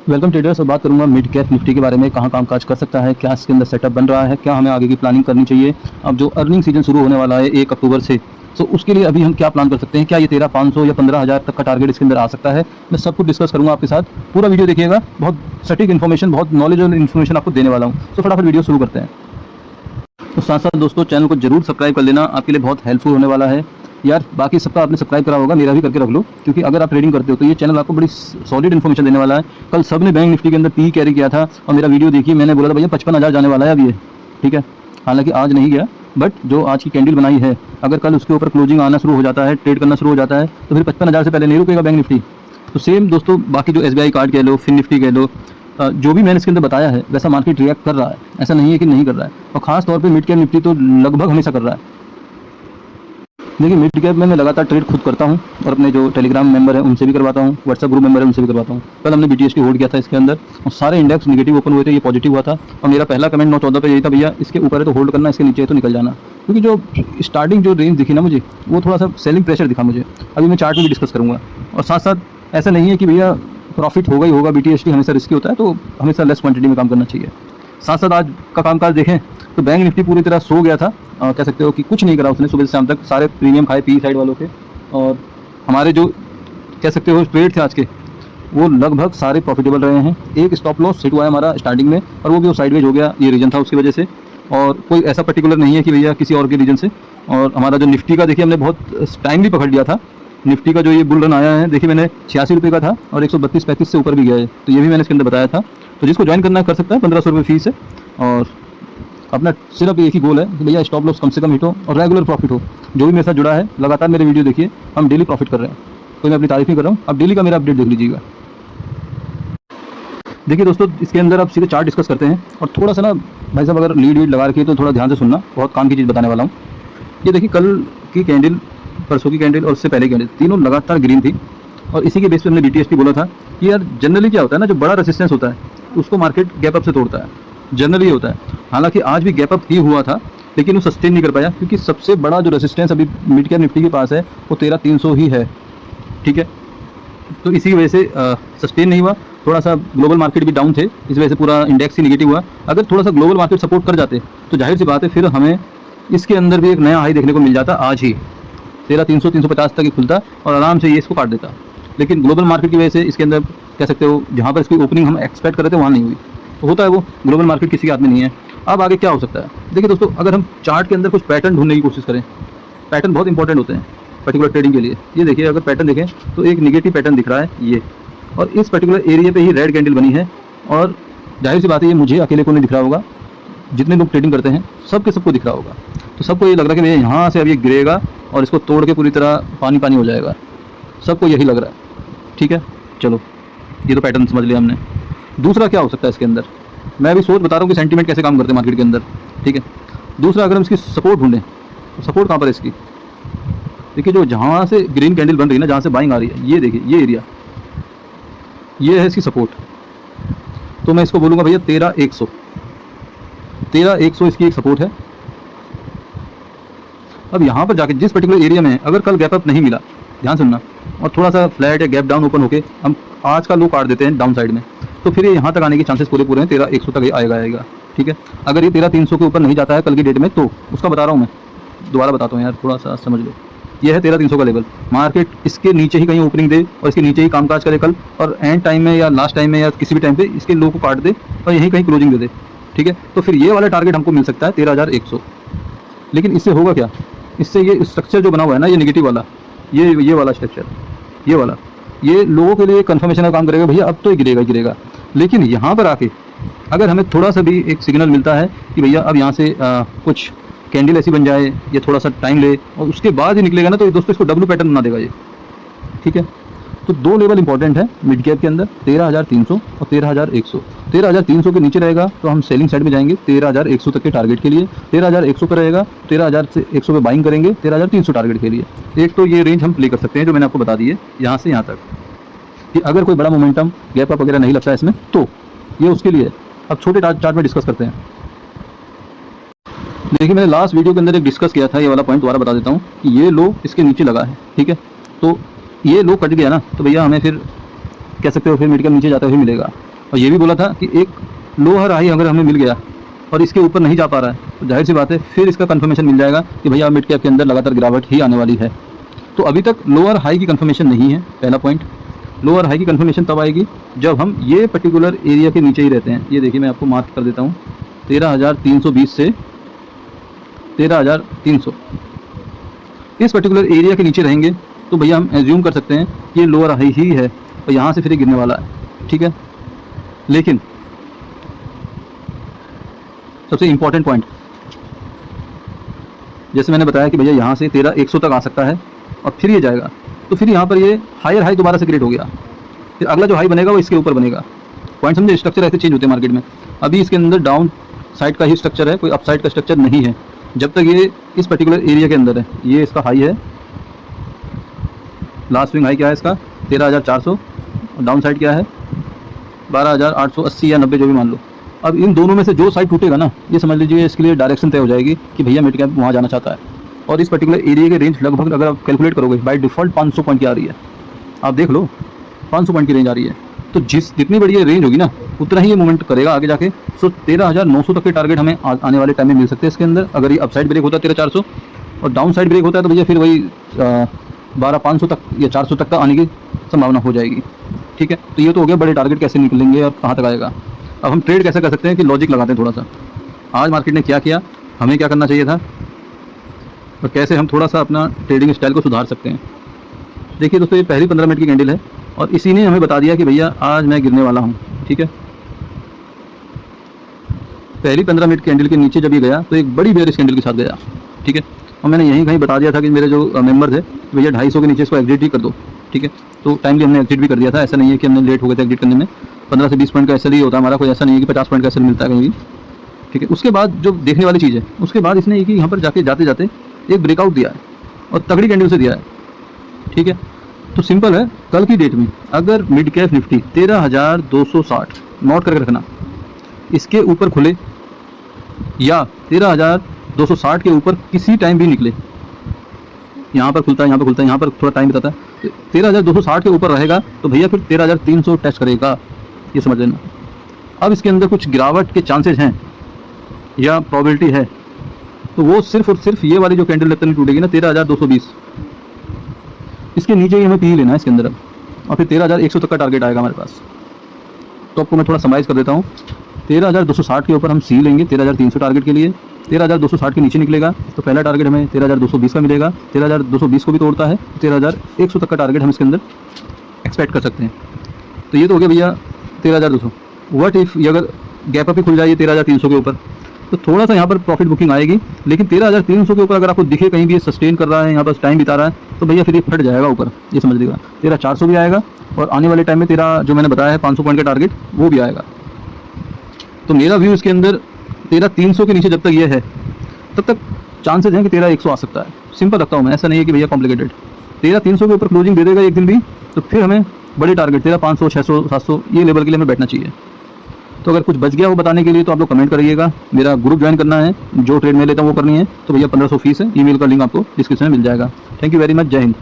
Welcome traders. और बात करूंगा मिड कैप निफ्टी के बारे में, कहाँ काम काज कर सकता है, क्या इसके अंदर सेटअप बन रहा है, क्या हमें आगे की प्लानिंग करनी चाहिए। अब जो अर्निंग सीजन शुरू होने वाला है 1 अक्टूबर से, तो उसके लिए अभी हम क्या प्लान कर सकते हैं, क्या ये 13,500 या 15,000 तक का टारगेट इसके अंदर आ सकता है। मैं सब कुछ डिस्कस करूंगा आपके साथ। पूरा वीडियो देखिएगा, बहुत सटीक इन्फॉर्मेशन, बहुत नॉलेजेबल इन्फॉर्मेशन आपको देने वाला हूँ। तो फटाफट वीडियो शुरू करते हैं। तो साथ साथ दोस्तों चैनल को जरूर सब्सक्राइब कर लेना, आपके लिए बहुत हेल्पफुल होने वाला है यार। बाकी सबका आपने सब्सक्राइब करा होगा, मेरा भी करके रख लो, क्योंकि अगर आप ट्रेडिंग करते हो तो ये चैनल आपको बड़ी सॉलिड इन्फॉर्मेशन देने वाला है। कल सब ने बैंक निफ्टी के अंदर पी कैरी किया था और मेरा वीडियो देखिए, मैंने बोला था भैया 55,000 जाने वाला है अब ये, ठीक है। हालांकि आज नहीं गया, बट जो आज की कैंडल बनाई है, अगर कल उसके ऊपर क्लोजिंग आना शुरू हो जाता है, ट्रेड करना शुरू हो जाता है, तो फिर 55,000 से पहले नहीं रुकेगा बैंक निफ्टी। तो सेम दोस्तों बाकी जो SBI कार्ड कह लो, फिन निफ्टी कह लो, जो भी मैंने इसके अंदर बताया है वैसा मार्केट रिएक्ट कर रहा है, ऐसा नहीं है कि नहीं कर रहा है। और खास तौर पे मिड कैप निफ्टी तो लगभग हमेशा कर रहा है। देखिए मिड कैप में मैं लगातार ट्रेड खुद करता हूँ और अपने जो टेलीग्राम मेंबर है उनसे भी करवाता हूँ, व्हाट्सएप ग्रुप मेंबर है उनसे भी करवाता हूँ। कल हमने BTST होल्ड किया था इसके अंदर और सारे इंडेक्स नेगेटिव ओपन हुए थे, ये पॉजिटिव हुआ था। और मेरा पहला कमेंट 9-14 पे यही था, भैया इसके ऊपर है तो होल्ड करना, इसके नीचे है तो निकल जाना। क्योंकि जो स्टार्टिंग जो रेंज दिखी ना मुझे, वो थोड़ा सा सेलिंग प्रेशर दिखा मुझे। अभी मैं चार्ट में भी डिस्कस करूँगा। और साथ साथ ऐसा नहीं है कि भैया प्रॉफिट होगा ही होगा, BTST हमेशा रिस्की होता है, तो हमेशा लेस क्वांटिटी में काम करना चाहिए। साथ साथ आज का कामकाज देखें तो बैंक निफ्टी पूरी तरह सो गया था, कह सकते हो कि कुछ नहीं करा उसने सुबह से शाम तक। सारे प्रीमियम खाए पी साइड वालों के, और हमारे जो कह सकते हो ट्रेड थे आज के, वो लगभग सारे प्रॉफिटेबल रहे हैं। एक स्टॉप लॉस सेट हुआ है हमारा स्टार्टिंग में, और वो भी वो साइडवेज हो गया, ये रीजन था उसकी वजह से। और कोई ऐसा पर्टिकुलर नहीं है कि भैया किसी और के रीजन से। और हमारा जो निफ्टी का देखिए, हमने बहुत टाइम भी पकड़ लिया था। निफ्टी का जो ये बुल रन आया है, देखिए मैंने 86 रुपये का था और 132-35 से ऊपर भी गया है, तो ये भी मैंने इसके अंदर बताया था। तो जिसको ज्वाइन करना कर सकता है, 1500 रुपये फीस है। और अपना सिर्फ एक ही गोल है कि भैया स्टॉप लॉस कम से कम हिट हो और रेगुलर प्रॉफिट हो। जो भी मेरे साथ जुड़ा है, लगातार मेरे वीडियो देखिए, हम डेली प्रॉफिट कर रहे हैं। कोई मैं अपनी तारीफ नहीं कर रहा हूँ, अब डेली का मेरा अपडेट देख लीजिएगा। देखिए दोस्तों, इसके अंदर आप सीधे चार्ट डिस्कस करते हैं। और थोड़ा सा ना भाई साहब, अगर लीड वीड लगा रखी है तो थोड़ा ध्यान से सुनना, बहुत काम की चीज़ बताने वाला हूँ। ये देखिए कल की कैंडल, परसों की कैंडल और उससे पहले कैंडल, तीनों लगातार ग्रीन थी। और इसी के बेस पे हमने BTST बोला था कि यार जनरली क्या होता है ना, जो बड़ा रेजिस्टेंस होता है उसको मार्केट गैप अप से तोड़ता है, जनरली होता है। हालांकि आज भी गैप अप ही हुआ था, लेकिन वो सस्टेन नहीं कर पाया, क्योंकि सबसे बड़ा जो रेजिस्टेंस अभी मिड कैप निफ्टी के पास है वो 13,300 ही है, ठीक है। तो इसी की वजह से सस्टेन नहीं हुआ। थोड़ा सा ग्लोबल मार्केट भी डाउन थे, इस वजह से पूरा इंडेक्स ही निगेटिव हुआ। अगर थोड़ा सा ग्लोबल मार्केट सपोर्ट कर जाते तो जाहिर सी बात है फिर हमें इसके अंदर भी एक नया हाई देखने को मिल जाता। आज ही 13,300-350 तक ही खुलता और आराम से ये इसको काट देता। लेकिन ग्लोबल मार्केट की वजह से इसके अंदर कह सकते हो, जहाँ पर इसकी ओपनिंग हम एक्सपेक्ट कर रहे थे वहाँ नहीं हुई। तो होता है वो, ग्लोबल मार्केट किसी के हाथ में नहीं है। अब आगे क्या हो सकता है, देखिए दोस्तों, अगर हम चार्ट के अंदर कुछ पैटर्न ढूंढने की कोशिश करें, पैटर्न बहुत इंपॉर्टेंट होते हैं पर्टिकुलर ट्रेडिंग के लिए। ये देखिए, अगर पैटर्न देखें तो एक निगेटिव पैटर्न दिख रहा है ये, और इस पर्टिकुलर एरिया पे ही रेड कैंडल बनी है। और जाहिर सी बात है, ये मुझे अकेले को नहीं दिख रहा होगा, जितने लोग ट्रेडिंग करते हैं सबके सबको दिख रहा होगा। तो सबको ये लग रहा है कि भैया यहाँ से अब ये गिरेगा और इसको तोड़ के पूरी तरह पानी पानी हो जाएगा, सबको यही लग रहा है, ठीक है। चलो, ये तो पैटर्न समझ लिया हमने। दूसरा क्या हो सकता है इसके अंदर, मैं अभी सोच बता रहा हूँ कि सेंटीमेंट कैसे काम करते हैं मार्केट के अंदर, ठीक है। दूसरा, अगर हम इसकी सपोर्ट ढूंढें तो सपोर्ट कहाँ पर है इसकी, देखिए जो जहाँ से ग्रीन कैंडल बन रही है ना, जहाँ से बाइंग आ रही है, ये देखिए ये एरिया, ये है इसकी सपोर्ट। तो मैं इसको बोलूँगा भैया 13,100, 13,100 इसकी एक सपोर्ट है। अब यहाँ पर जाके जिस पर्टिकुलर एरिया में अगर कल गैप अप नहीं मिला, ध्यान सुनना, और थोड़ा सा फ्लैट या गैप डाउन ओपन होके हम आज का लो काट देते हैं डाउन साइड में, तो फिर ये यहाँ तक आने के चांसेस पूरे हैं, 13,100 तक आएगा, ठीक है। अगर ये 13,300 के ऊपर नहीं जाता है कल की डेट में, तो उसका बता रहा हूँ मैं, दोबारा बताता हूँ यार, थोड़ा सा समझ लो। ये है 13,300 का लेवल। मार्केट इसके नीचे ही कहीं ओपनिंग दे और इसके नीचे ही कामकाज करे कल, और एंड टाइम में या लास्ट टाइम में या किसी भी टाइम पे इसके लो को काट दे और यहीं कहीं क्लोजिंग दे दे, ठीक है। तो फिर ये वाला टारगेट हमको मिल सकता है 13,100। लेकिन इससे होगा क्या, इससे ये स्ट्रक्चर जो बना हुआ है ना, ये नेगेटिव वाला, ये वाला स्ट्रक्चर, ये वाला, ये लोगों के लिए कंफर्मेशन का काम करेगा, भैया अब तो ये गिरेगा। लेकिन यहाँ पर आके अगर हमें थोड़ा सा भी एक सिग्नल मिलता है कि भैया अब यहाँ से कुछ कैंडल ऐसी बन जाए, ये थोड़ा सा टाइम ले और उसके बाद ही निकलेगा ना, तो दोस्तों इसको डब्ल्यू पैटर्न बना देगा ये, ठीक है। तो दो लेवल इंपॉर्टेंट है मिड कैप के अंदर, 13,300 और 13,100। 13,300 के नीचे रहेगा तो हम सेलिंग साइड में जाएंगे 13,100 तक के टारगेट के लिए। 13,100 पर रहेगा, 13,100 पे बाइंग करेंगे 13,300 टारगेट के लिए। एक तो ये रेंज हम प्ले कर सकते हैं जो मैंने आपको बता दी है, यहाँ से यहाँ तक, कि अगर कोई बड़ा मोमेंटम गैप अप वगैरह नहीं लगता है इसमें, तो ये उसके लिए। अब छोटे चार्ट में डिस्कस करते हैं। देखिए मैंने लास्ट वीडियो के अंदर एक डिस्कस किया था, ये वाला पॉइंट दोबारा बता देता हूँ कि ये लो इसके नीचे लगा है, ठीक है। तो ये लो कट गया ना, तो भैया हमें फिर कह सकते हो फिर मिड कैप नीचे जाते हुए मिलेगा। और ये भी बोला था कि एक लोअर हाई अगर हमें मिल गया और इसके ऊपर नहीं जा पा रहा है तो जाहिर सी बात है फिर इसका कंफर्मेशन मिल जाएगा कि भैया मिड कैप के अंदर लगातार गिरावट ही आने वाली है। तो अभी तक लोअर हाई की कंफर्मेशन नहीं है, पहला पॉइंट। लोअर हाई की कंफर्मेशन तब आएगी जब हम ये पर्टिकुलर एरिया के नीचे ही रहते हैं। ये देखिए मैं आपको मार्क कर देता हूँ, 13,320 से 13,300 इस पर्टिकुलर एरिया के नीचे रहेंगे तो भैया हम एज्यूम कर सकते हैं कि ये लोअर हाई ही है और यहाँ से फिर ये गिरने वाला है, ठीक है। लेकिन सबसे इम्पॉर्टेंट पॉइंट, जैसे मैंने बताया कि भैया यहाँ से 13,100 तक आ सकता है और फिर ये जाएगा तो फिर यहाँ पर ये हायर हाई दोबारा से क्रिएट हो गया, फिर अगला जो हाई बनेगा वो इसके ऊपर बनेगा। पॉइंट समझे, स्ट्रक्चर ऐसे चेंज होते हैं मार्केट में। अभी इसके अंदर डाउन साइड का ही स्ट्रक्चर है, कोई अप साइड का स्ट्रक्चर नहीं है। जब तक ये इस पर्टिकुलर एरिया के अंदर है, ये इसका हाई है, लास्ट स्विंग हाई क्या है इसका 13,400 और डाउन साइड क्या है 12,880 या 90 जो भी मान लो। अब इन दोनों में से जो साइड टूटेगा ना, ये समझ लीजिए इसके लिए डायरेक्शन तय हो जाएगी कि भैया मिड कैप वहाँ जाना चाहता है। और इस पर्टिकुलर एरिया के रेंज लगभग अगर आप कैलकुलेट करोगे बाय डिफ़ॉल्ट 500 पॉइंट की आ रही है, आप देख लो 500 पॉइंट की रेंज आ रही है। तो जितनी बड़ी ये रेंज होगी ना उतना ही ये मूवमेंट करेगा आगे जाके। सो 13,900 तक के टारगेट हमें आने वाले टाइम में मिल सकते हैं इसके अंदर। अगर ये अपसाइड ब्रेक होता है 13,400 और डाउन साइड ब्रेक होता है तो भैया फिर वही 12,500 तक या 400 तक का आने की संभावना हो जाएगी, ठीक है। तो ये तो हो गया बड़े टारगेट कैसे निकलेंगे और कहाँ तक आएगा। अब हम ट्रेड कैसे कर सकते हैं कि लॉजिक लगाते हैं थोड़ा सा, आज मार्केट ने क्या किया, हमें क्या करना चाहिए था और कैसे हम थोड़ा सा अपना ट्रेडिंग स्टाइल को सुधार सकते हैं। देखिए दोस्तों, ये पहली 15 मिनट की कैंडल है और इसी ने हमें बता दिया कि भैया आज मैं गिरने वाला हूँ, ठीक है। पहली 15 मिनट कैंडल के नीचे जब ये गया तो एक बड़ी बेयरिश कैंडल के साथ गया, ठीक है। और मैंने यहीं कहीं बता दिया था कि मेरे जो मेंबर थे भैया 250 के नीचे इसको एग्जिट ही कर दो, ठीक है। तो टाइमली हमने एग्जिट भी कर दिया था, ऐसा नहीं है कि हमने लेट हो गए थे एग्जिट करने में। 15 से 20 पॉइंट का एसएल ही होता है हमारा, कोई ऐसा नहीं है कि 50 पॉइंट का एसएल मिलता है कहीं भी, ठीक है। उसके बाद जो देखने वाली चीज़ है, उसके बाद इसने एक ही यहाँ पर जाते जाते एक ब्रेकआउट दिया है और तगड़ी कैंडल से दिया है, ठीक है। तो सिंपल है, कल की डेट में अगर मिड कैप निफ्टी 13,260 नोट करके रखना, इसके ऊपर खुले या 13,260 के ऊपर किसी टाइम भी निकले, यहाँ पर खुलता है, यहाँ पर खुलता है, यहाँ पर थोड़ा टाइम बताता है, 13,260 के ऊपर रहेगा तो भैया फिर 13,300 टेस्ट करेगा, ये समझ लेना। अब इसके अंदर कुछ गिरावट के चांसेस हैं या प्रोबेबिलिटी है तो वो सिर्फ और सिर्फ ये वाली जो कैंडल लगता नहीं टूटेगी ना 13,220, इसके नीचे ही हमें पी लेना है इसके अंदर अब, और फिर 13,100 तक का टारगेट आएगा हमारे पास। तो आपको मैं थोड़ा समराइज़ कर देता हूँ। 13,260 के ऊपर हम सी लेंगे 13,300 टारगेट के लिए। 13,260 के नीचे निकलेगा तो पहला टारगेट हमें 13,220 का मिलेगा। 13,220 को भी तोड़ता है 13,100 तक का टारगेट हम इसके अंदर एक्सपेक्ट कर सकते हैं। तो ये तो हो गया भैया 13,200। व्हाट इफ़ ये अगर गैप अप ही खुल जाए 13,300 के ऊपर तो थोड़ा सा यहाँ पर प्रॉफिट बुकिंग आएगी, लेकिन 13,300 के ऊपर अगर आपको दिखे कहीं भी ये सस्टेन कर रहा है, यहाँ पर टाइम बिता रहा है तो भैया फिर ये फट जाएगा ऊपर, ये समझ लीजिएगा। 13,400 भी आएगा और आने वाले टाइम में जो मैंने बताया है 500 पॉइंट का टारगेट वो भी आएगा। तो मेरा व्यू इसके अंदर 13,300 के नीचे जब तक ये है तब तक चांसेस हैं कि 13,100 आ सकता है। सिंपल रखता हूँ मैं, ऐसा नहीं है कि भैया कॉम्प्लिकेटेड। 13,300 के ऊपर क्लोजिंग दे देगा एक दिन भी तो फिर हमें बड़े टारगेट 13,500, 600, 700 ये लेवल के लिए हमें बैठना चाहिए। तो अगर कुछ बच गया वो बताने के लिए तो आप लोग कमेंट करिएगा। मेरा ग्रुप ज्वाइन करना है, जो ट्रेड में लेता हूँ वो करनी है तो भैया 1500 फीस है। ईमेल का लिंक आपको डिस्क्रिप्शन में मिल जाएगा। थैंक यू वेरी मच, जय हिंद।